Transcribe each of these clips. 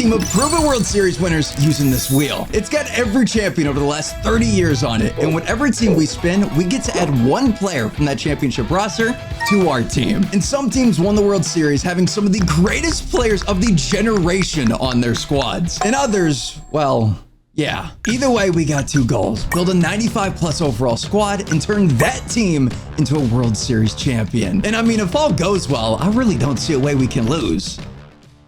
team of proven World Series winners using this wheel. It's got every champion over the last 30 years on it, and whatever team we spin, we get to add one player from that championship roster to our team. And some teams won the World Series having some of the greatest players of the generation on their squads. And others, well, yeah. Either way, we got two goals. Build a 95+ overall squad and turn that team into a World Series champion. And I mean, if all goes well, I really don't see a way we can lose.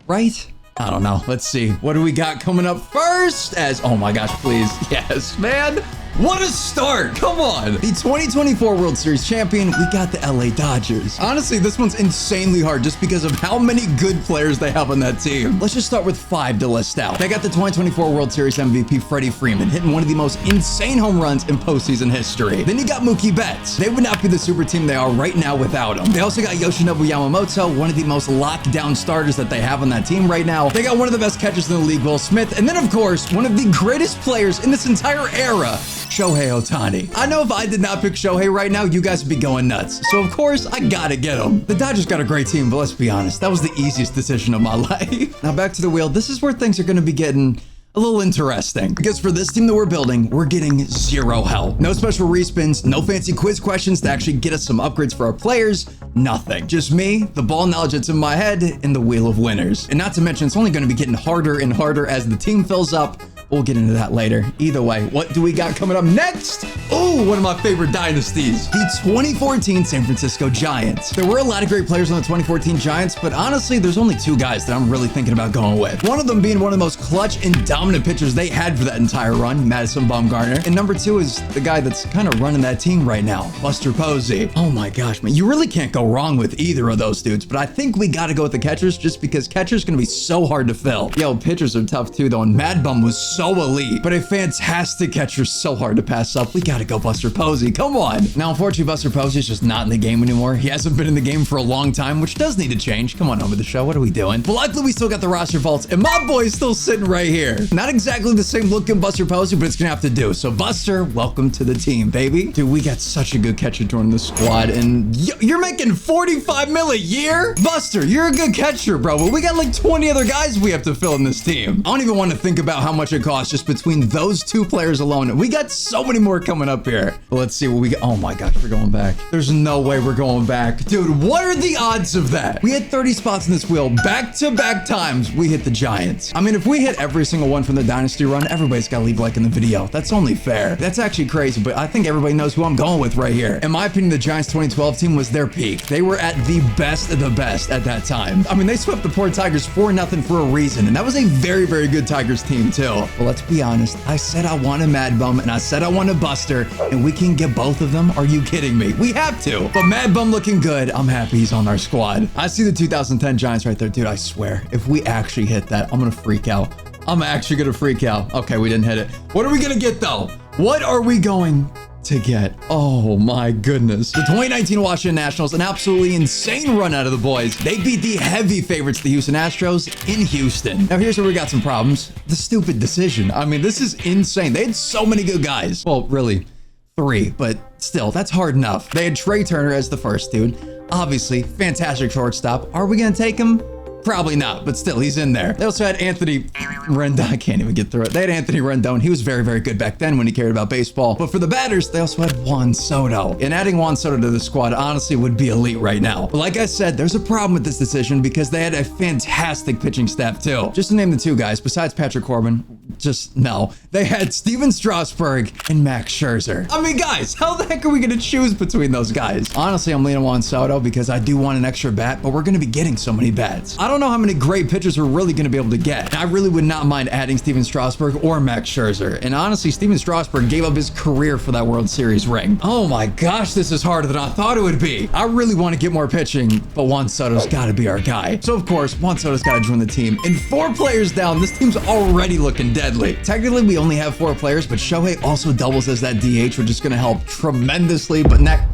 Right? I don't know. Let's see. What do we got coming up first? Oh my gosh, please. Yes, man. What a start. Come on. The 2024 World Series champion, we got the LA Dodgers. Honestly, this one's insanely hard just because of how many good players they have on that team. Let's just start with 5 to list out. They got the 2024 World Series MVP, Freddie Freeman, hitting one of the most insane home runs in postseason history. Then you got Mookie Betts. They would not be the super team they are right now without him. They also got Yoshinobu Yamamoto, one of the most locked down starters that they have on that team right now. They got one of the best catchers in the league, Will Smith. And then, of course, one of the greatest players in this entire era, Shohei Ohtani. I know if I did not pick Shohei right now, you guys would be going nuts. So of course, I gotta get him. The Dodgers got a great team, but let's be honest, that was the easiest decision of my life. Now back to the wheel. This is where things are gonna be getting a little interesting, because for this team that we're building, we're getting zero help. No special respins, no fancy quiz questions to actually get us some upgrades for our players, nothing. Just me, the ball knowledge that's in my head, and the wheel of winners. And not to mention, it's only gonna be getting harder and harder as the team fills up. We'll get into that later. Either way, what do we got coming up next? Oh, one of my favorite dynasties, the 2014 San Francisco Giants. There were a lot of great players on the 2014 Giants, but honestly, there's only 2 guys that I'm really thinking about going with. One of them being one of the most clutch and dominant pitchers they had for that entire run, Madison Bumgarner. And number 2 is the guy that's kind of running that team right now, Buster Posey. Oh my gosh, man, you really can't go wrong with either of those dudes, but I think we got to go with the catchers just because catchers going to be so hard to fill. Yo, pitchers are tough too, though, and Mad Bum was so elite, but a fantastic catcher, so hard to pass up. We gotta go Buster Posey. Come on. Now, unfortunately, Buster Posey is just not in the game anymore. He hasn't been in the game for a long time, which does need to change. Come on over the show. What are we doing? But luckily, we still got the roster vaults, and my boy's still sitting right here. Not exactly the same looking Buster Posey, but it's gonna have to do. So, Buster, welcome to the team, baby. Dude, we got such a good catcher joining the squad, and you're making 45 mil a year? Buster, you're a good catcher, bro, but we got like 20 other guys we have to fill in this team. I don't even want to think about how much it costs just between those 2 players alone. We got so many more coming up here. But let's see what we got. Oh my gosh, we're going back. There's no way we're going back. Dude, what are the odds of that? We had 30 spots in this wheel. Back-to-back times, we hit the Giants. I mean, if we hit every single one from the Dynasty run, everybody's got to leave a like in the video. That's only fair. That's actually crazy, but I think everybody knows who I'm going with right here. In my opinion, the Giants 2012 team was their peak. They were at the best of the best at that time. I mean, they swept the poor Tigers 4-0 for a reason, and that was a very, very good Tigers team too. But let's be honest, I said I want a Mad Bum, and I said I want a Buster, and we can get both of them. Are you kidding me? We have to. But Mad Bum looking good. I'm happy he's on our squad. I see the 2010 Giants right there. Dude, I swear, if we actually hit that, I'm gonna freak out. I'm actually gonna freak out. Okay, we didn't hit it. What are we gonna get though? What are we going to get? Oh my goodness. The 2019 Washington Nationals, an absolutely insane run out of the boys. They beat the heavy favorites, the Houston Astros, in Houston. Now here's where we got some problems. The stupid decision. I mean, this is insane. They had so many good guys. Well, really 3, but still, that's hard enough. They had Trey Turner as the first dude. Obviously, fantastic shortstop. Are we gonna take him? Probably not, but still, he's in there. They also had Anthony Rendon. I can't even get through it. They had Anthony Rendon. He was very, very good back then when he cared about baseball. But for the batters, they also had Juan Soto. And adding Juan Soto to the squad, honestly, would be elite right now. But like I said, there's a problem with this decision because they had a fantastic pitching staff too. Just to name the 2 guys, besides Patrick Corbin, just no. They had Steven Strasburg and Max Scherzer. I mean, guys, how the heck are we going to choose between those guys? Honestly, I'm leaning Juan Soto because I do want an extra bat, but we're going to be getting so many bats. I don't know how many great pitchers we're really going to be able to get. I really would not mind adding Steven Strasburg or Max Scherzer. And honestly, Steven Strasburg gave up his career for that World Series ring. Oh my gosh, this is harder than I thought it would be. I really want to get more pitching, but Juan Soto's got to be our guy. So of course, Juan Soto's got to join the team. And 4 players down, this team's already looking deadly. Technically, we only have 4 players, but Shohei also doubles as that DH, which is going to help tremendously. But next...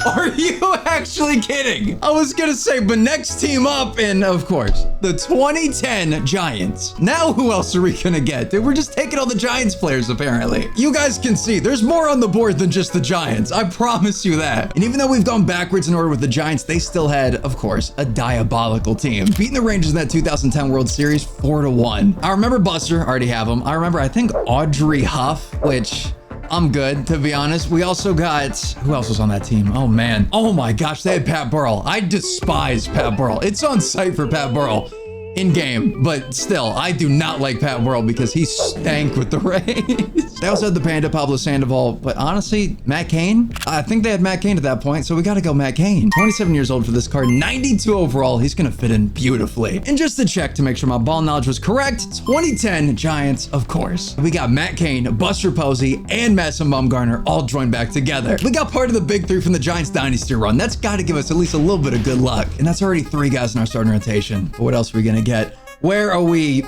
Are you actually kidding? I was gonna say, but next team up, and of course, the 2010 Giants. Now who else are we gonna get? Dude, we're just taking all the Giants players, apparently. You guys can see, there's more on the board than just the Giants. I promise you that. And even though we've gone backwards in order with the Giants, they still had, of course, a diabolical team. Beating the Rangers in that 2010 World Series 4-1. I remember Buster, already have him. I remember, I think, Audrey Huff, which... I'm good, to be honest. We also got, who else was on that team? Oh man. Oh my gosh, they had Pat Burrell. I despise Pat Burrell. It's on site for Pat Burrell in game, but still, I do not like Pat Burrell because he stank with the Rays. They also had the Panda, Pablo Sandoval, but honestly, Matt Cain? I think they had Matt Cain at that point, so we got to go Matt Cain. 27 years old for this card, 92 overall. He's going to fit in beautifully. And just to check to make sure my ball knowledge was correct, 2010 Giants, of course. We got Matt Cain, Buster Posey, and Madison Bumgarner all joined back together. We got part of the big three from the Giants dynasty run. That's got to give us at least a little bit of good luck. And that's already 3 guys in our starting rotation. But what else are we going to get? Where are we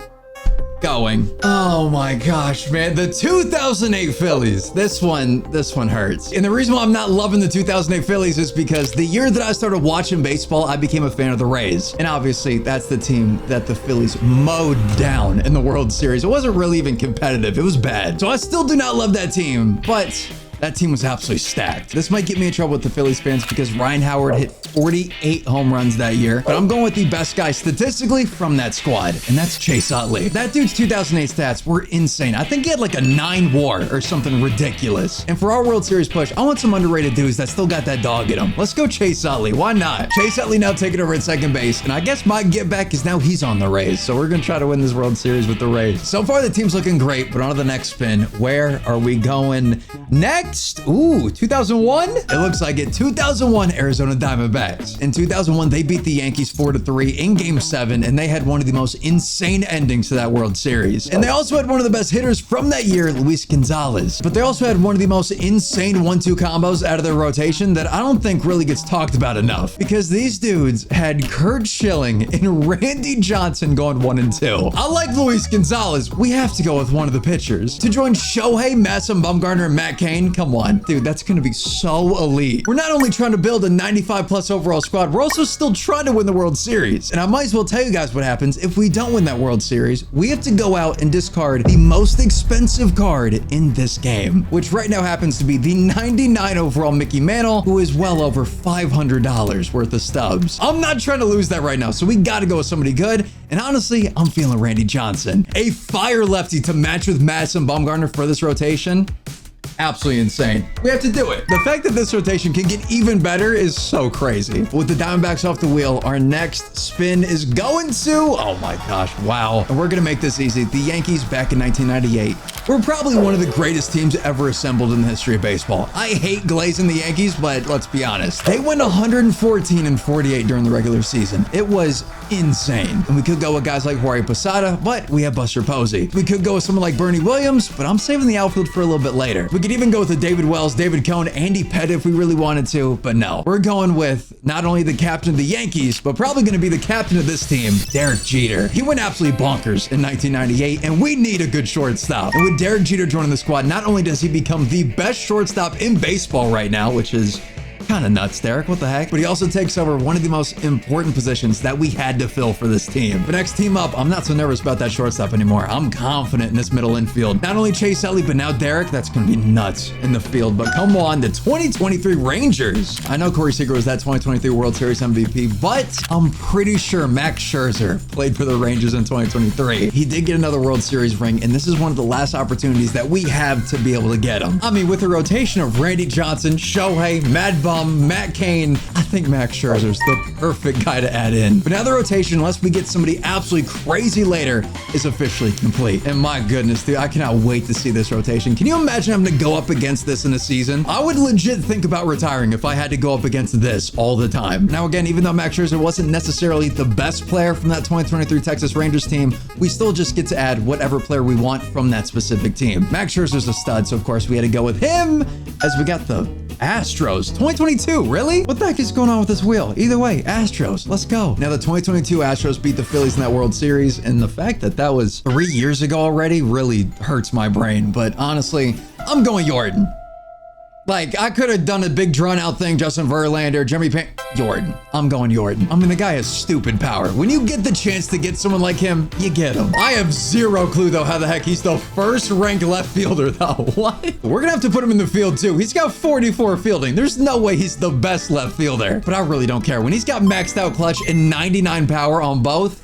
going? Oh my gosh, man. The 2008 Phillies. This one hurts. And the reason why I'm not loving the 2008 Phillies is because the year that I started watching baseball, I became a fan of the Rays. And obviously, that's the team that the Phillies mowed down in the World Series. It wasn't really even competitive. It was bad. So I still do not love that team, but that team was absolutely stacked. This might get me in trouble with the Phillies fans because Ryan Howard hit 48 home runs that year, but I'm going with the best guy statistically from that squad, and that's Chase Utley. That dude's 2008 stats were insane. I think he had like a 9 WAR or something ridiculous. And for our World Series push, I want some underrated dudes that still got that dog in them. Let's go Chase Utley. Why not? Chase Utley now taking over at second base, and I guess my get back is now he's on the Rays, so we're gonna try to win this World Series with the Rays. So far, the team's looking great, but on to the next spin. Where are we going next? Ooh, 2001? It looks like it. 2001 Arizona Diamondbacks. In 2001, they beat the Yankees 4-3 in Game 7, and they had one of the most insane endings to that World Series. And they also had one of the best hitters from that year, Luis Gonzalez. But they also had one of the most insane 1-2 combos out of their rotation that I don't think really gets talked about enough, because these dudes had Kurt Schilling and Randy Johnson going 1-2. I like Luis Gonzalez. We have to go with one of the pitchers. To join Shohei, Madison Bumgarner, and Matt Cain, come on. Dude, that's going to be so elite. We're not only trying to build a 95 plus overall squad, we're also still trying to win the World Series. And I might as well tell you guys what happens if we don't win that World Series. We have to go out and discard the most expensive card in this game, which right now happens to be the 99 overall Mickey Mantle, who is well over $500 worth of stubs. I'm not trying to lose that right now, so we got to go with somebody good. And honestly, I'm feeling Randy Johnson. A fire lefty to match with Madison Bumgarner for this rotation. Absolutely insane. We have to do it. The fact that this rotation can get even better is so crazy. With the Diamondbacks off the wheel, our next spin is going to, oh my gosh, wow. And we're gonna make this easy. The Yankees back in 1998 were probably one of the greatest teams ever assembled in the history of baseball. I hate glazing the Yankees, but let's be honest. They went 114-48 during the regular season. It was insane. And we could go with guys like Jorge Posada, but we have Buster Posey. We could go with someone like Bernie Williams, but I'm saving the outfield for a little bit later. We could even go with the David Wells, David Cone, Andy Pettit if we really wanted to, but no. We're going with not only the captain of the Yankees, but probably going to be the captain of this team, Derek Jeter. He went absolutely bonkers in 1998, and we need a good shortstop. And with Derek Jeter joining the squad, not only does he become the best shortstop in baseball right now, which is kind of nuts, Derek, what the heck? But he also takes over one of the most important positions that we had to fill for this team. The next team up, I'm not so nervous about that shortstop anymore. I'm confident in this middle infield. Not only Chase Utley, but now Derek, that's going to be nuts in the field. But come on, the 2023 Rangers. I know Corey Seager was that 2023 World Series MVP, but I'm pretty sure Max Scherzer played for the Rangers in 2023. He did get another World Series ring, and this is one of the last opportunities that we have to be able to get him. I mean, with a rotation of Randy Johnson, Shohei, Mad Bum, Matt Cain, I think Max Scherzer's the perfect guy to add in. But now the rotation, unless we get somebody absolutely crazy later, is officially complete. And my goodness, dude, I cannot wait to see this rotation. Can you imagine having to go up against this in a season? I would legit think about retiring if I had to go up against this all the time. Now again, even though Max Scherzer wasn't necessarily the best player from that 2023 Texas Rangers team, we still just get to add whatever player we want from that specific team. Max Scherzer's a stud, so of course we had to go with him as we got the Astros 2022. Really? What the heck is going on with this wheel? Either way, Astros, let's go. Now the 2022 Astros beat the Phillies in that World Series, and the fact that that was 3 years ago already really hurts my brain. But honestly, I'm going Yordan. Like, I could have done a big drawn-out thing, Justin Verlander, Jimmy Payne. Yordan. I'm going Yordan. I mean, the guy has stupid power. When you get the chance to get someone like him, you get him. I have zero clue, though, how the heck he's the first-ranked left fielder, though. What? We're gonna have to put him in the field, too. He's got 44 fielding. There's no way he's the best left fielder. But I really don't care. When he's got maxed out clutch and 99 power on both,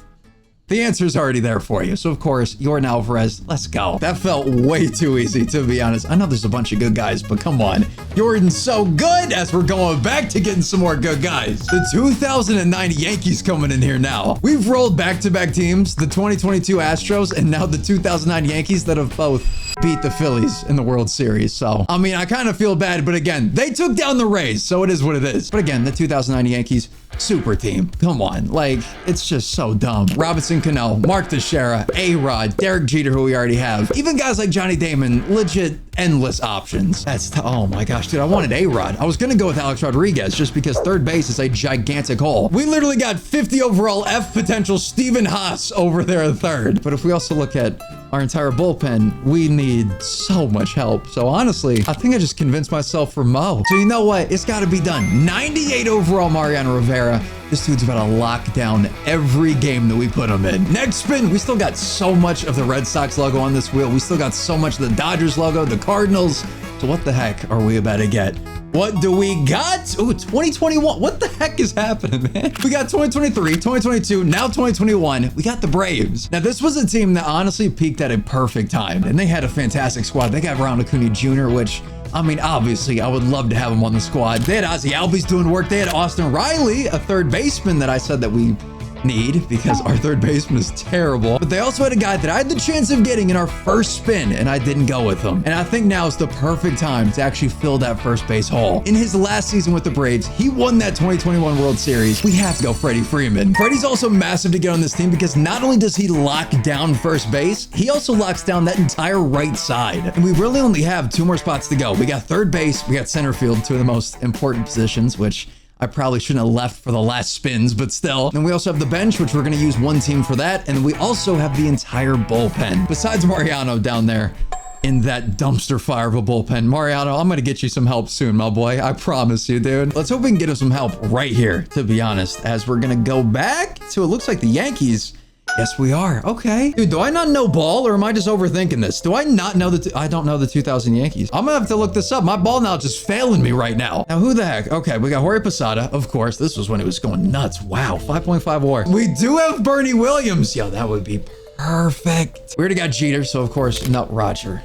the answer's already there for you. So, of course, Yordan Alvarez, let's go. That felt way too easy, to be honest. I know there's a bunch of good guys, but come on. Yordan's so good as we're going back to getting some more good guys. The 2009 Yankees coming in here now. We've rolled back-to-back teams, the 2022 Astros, and now the 2009 Yankees that have both beat the Phillies in the World Series. So, I mean, I kind of feel bad, but again, they took down the Rays, so it is what it is. But again, the 2009 Yankees, super team. Come on. Like, it's just so dumb. Robinson Cano, Mark Teixeira, A-Rod, Derek Jeter, who we already have. Even guys like Johnny Damon, legit endless options. Oh my gosh, dude, I wanted A-Rod. I was going to go with Alex Rodriguez just because third base is a gigantic hole. We literally got 50 overall F potential Stephen Haas over there at third. But if we also look at our entire bullpen, we need so much help. So honestly, I think I just convinced myself for Mo. So you know what? It's got to be done. 98 overall Mariano Rivera. This dude's about to lock down every game that we put him in. Next spin, we still got so much of the Red Sox logo on this wheel. We still got so much of the Dodgers logo, the Cardinals. So what the heck are we about to get? What do we got? Ooh, 2021. What the heck is happening, man? We got 2023, 2022, now 2021. We got the Braves. Now, this was a team that honestly peaked at a perfect time, and they had a fantastic squad. They got Ronald Acuna Jr., which, I mean, obviously, I would love to have him on the squad. They had Ozzie Albies doing work. They had Austin Riley, a third baseman that I said that we need because our third baseman is terrible. But they also had a guy that I had the chance of getting in our first spin, and I didn't go with him. And I think now is the perfect time to actually fill that first base hole. In his last season with the Braves, he won that 2021 World Series. We have to go Freddie Freeman. Freddie's also massive to get on this team because not only does he lock down first base, he also locks down that entire right side. And we really only have two more spots to go. We got third base, we got center field, two of the most important positions, which I probably shouldn't have left for the last spins, but still. And we also have the bench, which we're going to use one team for that. And we also have the entire bullpen. Besides Mariano down there in that dumpster fire of a bullpen. Mariano, I'm going to get you some help soon, my boy. I promise you, dude. Let's hope we can get him some help right here, to be honest, as we're going to go back to, it looks like the Yankees. Yes, we are. Okay. Dude, do I not know ball or am I just overthinking this? Do I not know I don't know the 2000 Yankees. I'm gonna have to look this up. My ball now just failing me right now. Now, who the heck? Okay, we got Jorge Posada. Of course, this was when it was going nuts. Wow, 5.5 WAR. We do have Bernie Williams. Yo, that would be perfect. We already got Jeter, so of course, not Roger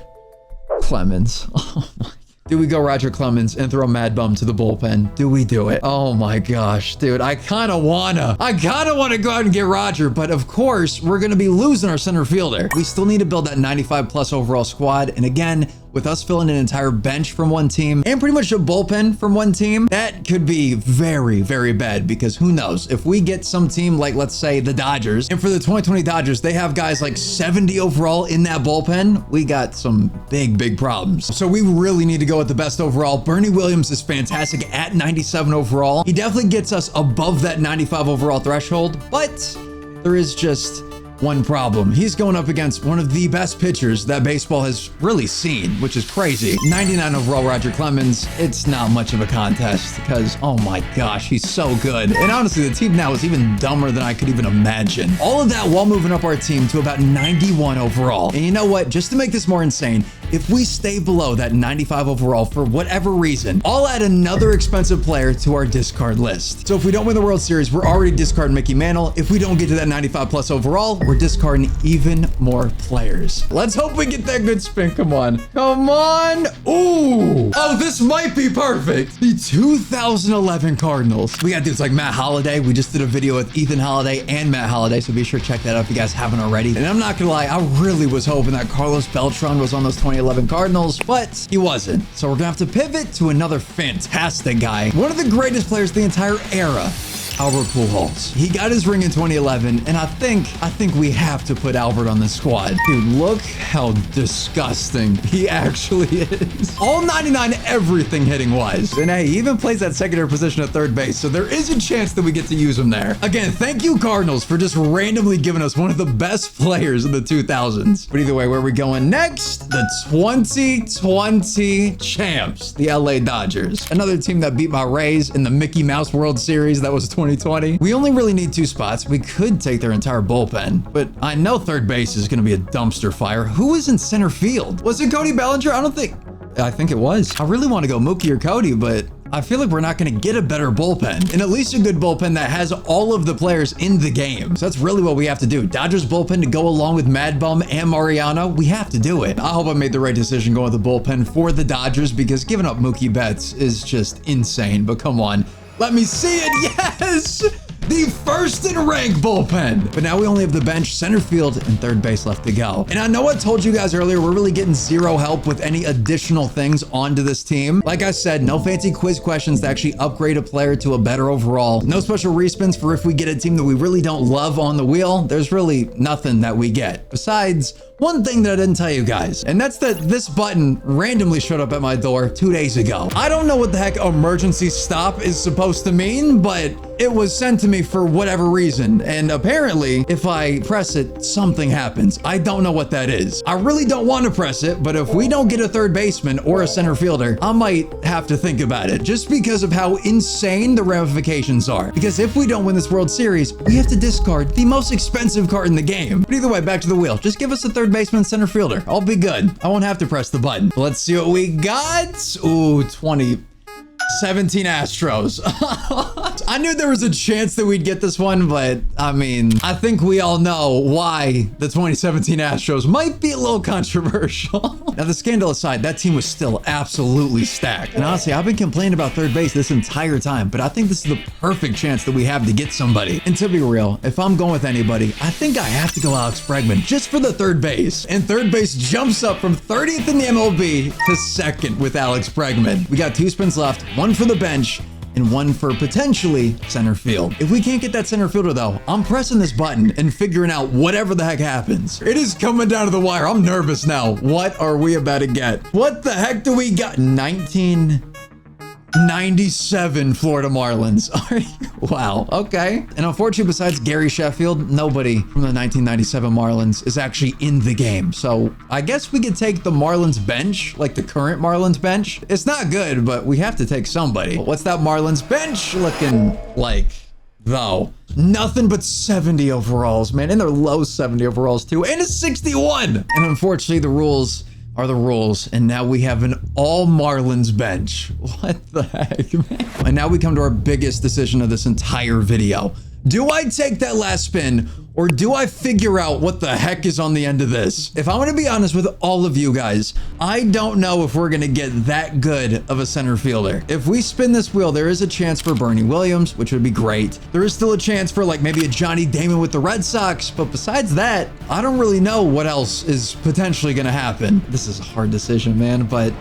Clemens. Oh my. Do we go Roger Clemens and throw Mad Bum to the bullpen? Do we do it? Oh my gosh, dude. I kind of wanna go out and get Roger, but of course, we're gonna be losing our center fielder. We still need to build that 95 plus overall squad. And again, with us filling an entire bench from one team and pretty much a bullpen from one team, that could be very, very bad because who knows? If we get some team like, let's say, the Dodgers, and for the 2020 Dodgers, they have guys like 70 overall in that bullpen, we got some big, big problems. So we really need to go with the best overall. Bernie Williams is fantastic at 97 overall. He definitely gets us above that 95 overall threshold, but there is just one problem. He's going up against one of the best pitchers that baseball has really seen, which is crazy. 99 overall Roger Clemens. It's not much of a contest because, oh my gosh, he's so good. And honestly, the team now is even dumber than I could even imagine. All of that while moving up our team to about 91 overall. And you know what? Just to make this more insane, if we stay below that 95 overall for whatever reason, I'll add another expensive player to our discard list. So if we don't win the World Series, we're already discarding Mickey Mantle. If we don't get to that 95 plus overall, we're discarding even more players. Let's hope we get that good spin. Come on. Come on. Ooh. Oh, this might be perfect. The 2011 Cardinals. We got dudes like Matt Holliday. We just did a video with Ethan Holliday and Matt Holliday, so be sure to check that out if you guys haven't already. And I'm not gonna lie, I really was hoping that Carlos Beltr'an was on those 2011 Cardinals, but he wasn't. So we're gonna have to pivot to another fantastic guy. One of the greatest players of the entire era. Albert Pujols. He got his ring in 2011, and I think we have to put Albert on the squad. Dude, look how disgusting he actually is. All 99 everything hitting-wise. And hey, he even plays that secondary position at third base, so there is a chance that we get to use him there. Again, thank you, Cardinals, for just randomly giving us one of the best players in the 2000s. But either way, where are we going next? The 2020 champs, the LA Dodgers. Another team that beat my Rays in the Mickey Mouse World Series that was 2020. We only really need 2 spots. We could take their entire bullpen, but I know third base is going to be a dumpster fire. Who is in center field? Was it Cody Bellinger? I think it was. I really want to go Mookie or Cody, but I feel like we're not going to get a better bullpen, and at least a good bullpen that has all of the players in the game. So that's really what we have to do. Dodgers bullpen to go along with Mad Bum and Mariano. We have to do it. I hope I made the right decision going with the bullpen for the Dodgers, because giving up Mookie Betts is just insane. But come on, let me see it. Yes! The first in rank bullpen. But now we only have the bench, center field, and third base left to go. And I know I told you guys earlier, we're really getting zero help with any additional things onto this team. Like I said, no fancy quiz questions to actually upgrade a player to a better overall. No special respins for if we get a team that we really don't love on the wheel. There's really nothing that we get. Besides, one thing that I didn't tell you guys, and that's that this button randomly showed up at my door 2 days ago. I don't know what the heck emergency stop is supposed to mean, but it was sent to me for whatever reason. And apparently, if I press it, something happens. I don't know what that is. I really don't want to press it, but if we don't get a third baseman or a center fielder, I might have to think about it, just because of how insane the ramifications are. Because if we don't win this World Series, we have to discard the most expensive card in the game. But either way, back to the wheel. Just give us a third baseman, center fielder. I'll be good. I won't have to press the button. Let's see what we got. Ooh, 2017 Astros. I knew there was a chance that we'd get this one, but I mean, I think we all know why the 2017 Astros might be a little controversial. Now, the scandal aside, that team was still absolutely stacked. And honestly, I've been complaining about third base this entire time, but I think this is the perfect chance that we have to get somebody. And to be real, if I'm going with anybody, I think I have to go Alex Bregman just for the third base. And third base jumps up from 30th in the MLB to second with Alex Bregman. We got 2 spins left, 1 for the bench, and 1 for potentially center field. If we can't get that center fielder though, I'm pressing this button and figuring out whatever the heck happens. It is coming down to the wire. I'm nervous now. What are we about to get? What the heck do we got? 1997 Florida Marlins. Wow, okay. And unfortunately, besides Gary Sheffield, nobody from the 1997 Marlins is actually in the game. So I guess we could take the Marlins bench, like the current Marlins bench. It's not good, but we have to take somebody. What's that Marlins bench looking like, though? Nothing but 70 overalls, man. And they're low 70 overalls too. And a 61. And unfortunately, the rules are the rules, and now we have an all Marlins bench. What the heck, man? And now we come to our biggest decision of this entire video. Do I take that last spin, or do I figure out what the heck is on the end of this? If I'm gonna be honest with all of you guys, I don't know if we're gonna get that good of a center fielder. If we spin this wheel, there is a chance for Bernie Williams, which would be great. There is still a chance for like maybe a Johnny Damon with the Red Sox, but besides that, I don't really know what else is potentially gonna happen. This is a hard decision, man, but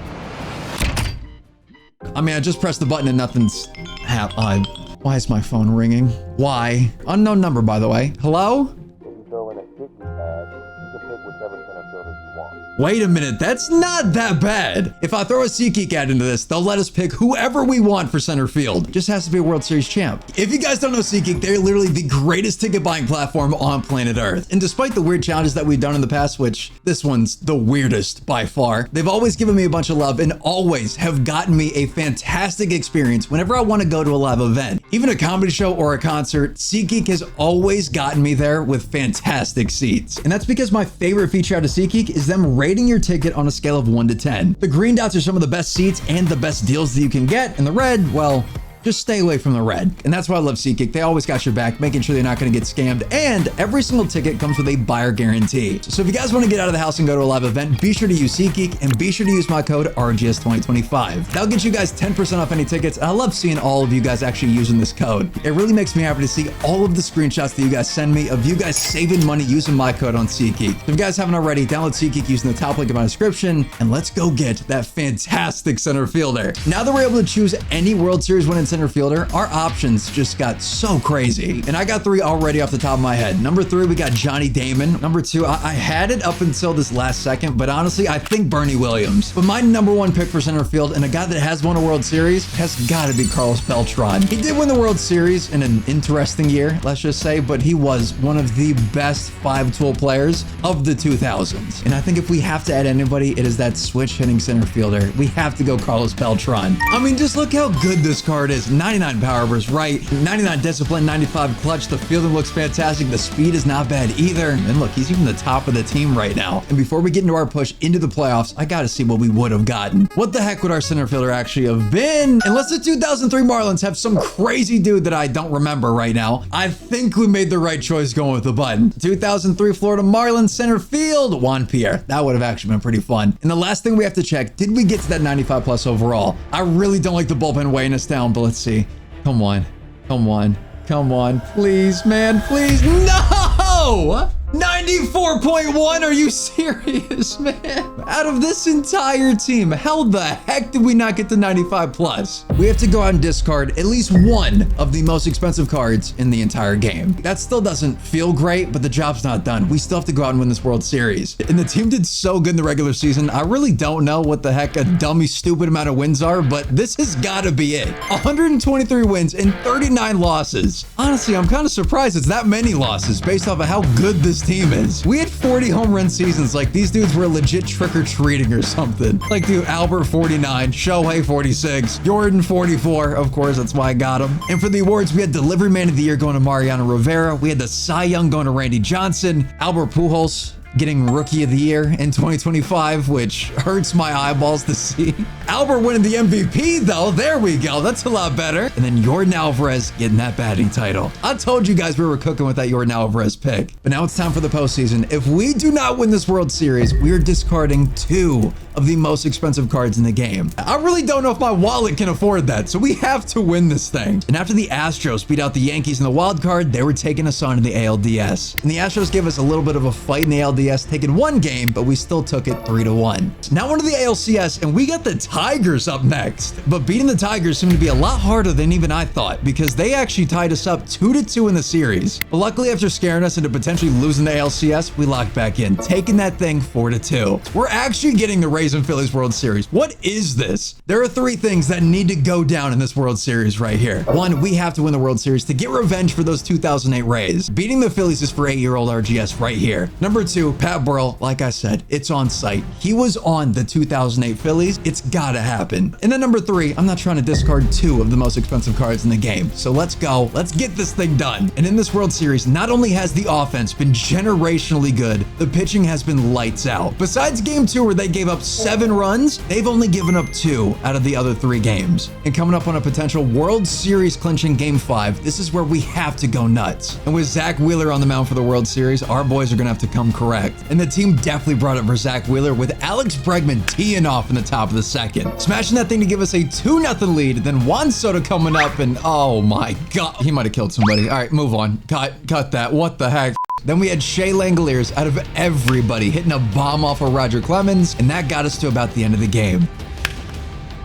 I mean, I just pressed the button and nothing's happened. Why is my phone ringing? Why? Unknown number, by the way. Hello? If you throw in a kicking pad, you can pick whichever center fielder you want. Wait a minute, that's not that bad. If I throw a SeatGeek ad into this, they'll let us pick whoever we want for center field. Just has to be a World Series champ. If you guys don't know SeatGeek, they're literally the greatest ticket buying platform on planet Earth. And despite the weird challenges that we've done in the past, which this one's the weirdest by far, they've always given me a bunch of love and always have gotten me a fantastic experience whenever I want to go to a live event. Even a comedy show or a concert, SeatGeek has always gotten me there with fantastic seats. And that's because my favorite feature out of SeatGeek is them rating your ticket on a scale of 1 to 10. The green dots are some of the best seats and the best deals that you can get, and the red, well, just stay away from the red. And that's why I love SeatGeek. They always got your back, making sure they're not going to get scammed. And every single ticket comes with a buyer guarantee. So if you guys want to get out of the house and go to a live event, be sure to use SeatGeek and be sure to use my code RGS2025. That'll get you guys 10% off any tickets. And I love seeing all of you guys actually using this code. It really makes me happy to see all of the screenshots that you guys send me of you guys saving money using my code on SeatGeek. If you guys haven't already, download SeatGeek using the top link in my description, and let's go get that fantastic center fielder. Now that we're able to choose any World Series winning center center fielder, our options just got so crazy. And I got 3 already off the top of my head. Number 3, we got Johnny Damon. Number 2, I had it up until this last second, but honestly, I think Bernie Williams. But my number 1 pick for center field and a guy that has won a World Series has got to be Carlos Beltr'an. He did win the World Series in an interesting year, let's just say, but he was one of the best 5-tool players of the 2000s. And I think if we have to add anybody, it is that switch hitting center fielder. We have to go Carlos Beltr'an. I mean, just look how good this card is. 99 power versus right, 99 discipline, 95 clutch. The fielding looks fantastic. The speed is not bad either. And look, he's even the top of the team right now. And before we get into our push into the playoffs, I got to see what we would have gotten. What the heck would our center fielder actually have been? Unless the 2003 Marlins have some crazy dude that I don't remember right now, I think we made the right choice going with the button. 2003 Florida Marlins center field, Juan. That would have actually been pretty fun. And the last thing we have to check, did we get to that 95 plus overall? I really don't like the bullpen weighing us down, but let's see. Come on. Come on. Come on. Please, man. Please. No! 94.1? Are you serious, man? Out of this entire team, how the heck did we not get to 95 plus? We have to go out and discard at least one of the most expensive cards in the entire game. That still doesn't feel great, but the job's not done. We still have to go out and win this World Series. And the team did so good in the regular season. I really don't know what the heck a dummy, stupid amount of wins are, but this has got to be it. 123 wins and 39 losses. Honestly, I'm kind of surprised it's that many losses based off of how good this team is. We had 40 home run seasons. Like, these dudes were legit trick-or-treating or something. Like, dude, Albert 49, Shohei 46, Yordan 44. Of course, that's why I got him. And for the awards, we had Delivery Man of the Year going to Mariano Rivera. We had the Cy Young going to Randy Johnson. Albert Pujols getting Rookie of the Year in 2025, which hurts my eyeballs to see. Albert winning the MVP, though. There we go. That's a lot better. And then Yordan Alvarez getting that batting title. I told you guys we were cooking with that Yordan Alvarez pick. But now it's time for the postseason. If we do not win this World Series, we are discarding 2 of the most expensive cards in the game. I really don't know if my wallet can afford that, so we have to win this thing. And after the Astros beat out the Yankees in the wild card, they were taking us on in the ALDS. And the Astros gave us a little bit of a fight in the ALDS, taking 1 game, but we still took it 3-1. Now into the ALCS, and we got the Tigers up next. But beating the Tigers seemed to be a lot harder than even I thought, because they actually tied us up 2-2 in the series. But luckily, after scaring us into potentially losing the ALCS, we locked back in, taking that thing 4-2. We're actually getting the Rays and Phillies World Series. What is this? There are 3 things that need to go down in this World Series right here. 1, we have to win the World Series to get revenge for those 2008 Rays. Beating the Phillies is for 8-year-old RGS right here. Number 2, Pat Burrell, like I said, it's on site. He was on the 2008 Phillies. It's gotta happen. And then number 3, I'm not trying to discard 2 of the most expensive cards in the game. So let's go. Let's get this thing done. And in this World Series, not only has the offense been generationally good, the pitching has been lights out. Besides game 2 where they gave up 7 runs, they've only given up 2 out of the other 3 games. And coming up on a potential World Series clinching game 5, this is where we have to go nuts. And with Zach Wheeler on the mound for the World Series, our boys are gonna have to come correct. And the team definitely brought it for Zach Wheeler with Alex Bregman teeing off in the top of the 2nd. Smashing that thing to give us a 2-0 lead. Then Juan Soto coming up and oh my God, he might have killed somebody. All right, move on. Cut that. What the heck? Then we had Shea Langoliers out of everybody hitting a bomb off of Roger Clemens, and that got us to about the end of the game.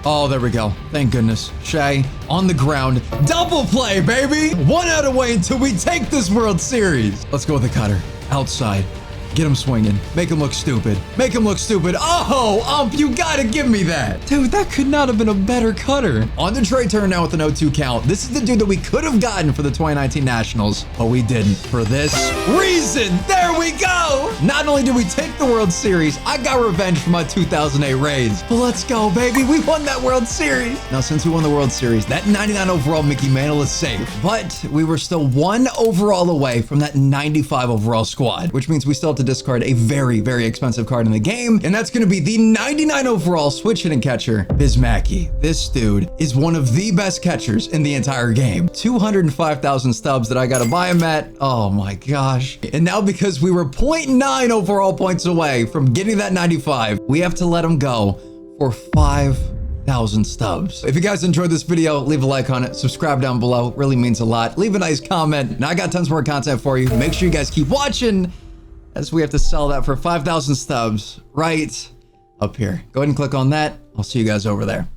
Oh, there we go. Thank goodness. Shea on the ground. Double play, baby. 1 out away until we take this World Series. Let's go with the cutter. Outside. Get him swinging. Make him look stupid. Make him look stupid. Oh, ump, you gotta give me that. Dude, that could not have been a better cutter. On to Trey Turner now with an 0-2 count. This is the dude that we could have gotten for the 2019 Nationals, but we didn't. For this reason, there we go. Not only did we take the World Series, I got revenge for my 2008 Rays. But let's go, baby. We won that World Series. Now, since we won the World Series, that 99 overall Mickey Mantle is safe, but we were still 1 overall away from that 95 overall squad, which means we still have to discard a very, very expensive card in the game, and that's going to be the 99 overall switch hitting catcher, Biz Mackey. This dude is one of the best catchers in the entire game. 205,000 stubs that I got to buy him at. Oh my gosh. And now because we were 0.9 overall points away from getting that 95, we have to let him go for 5,000 stubs. If you guys enjoyed this video, leave a like on it, subscribe down below, it really means a lot. Leave a nice comment. Now I got tons more content for you. Make sure you guys keep watching as we have to sell that for 5,000 stubs right up here. Go ahead and click on that. I'll see you guys over there.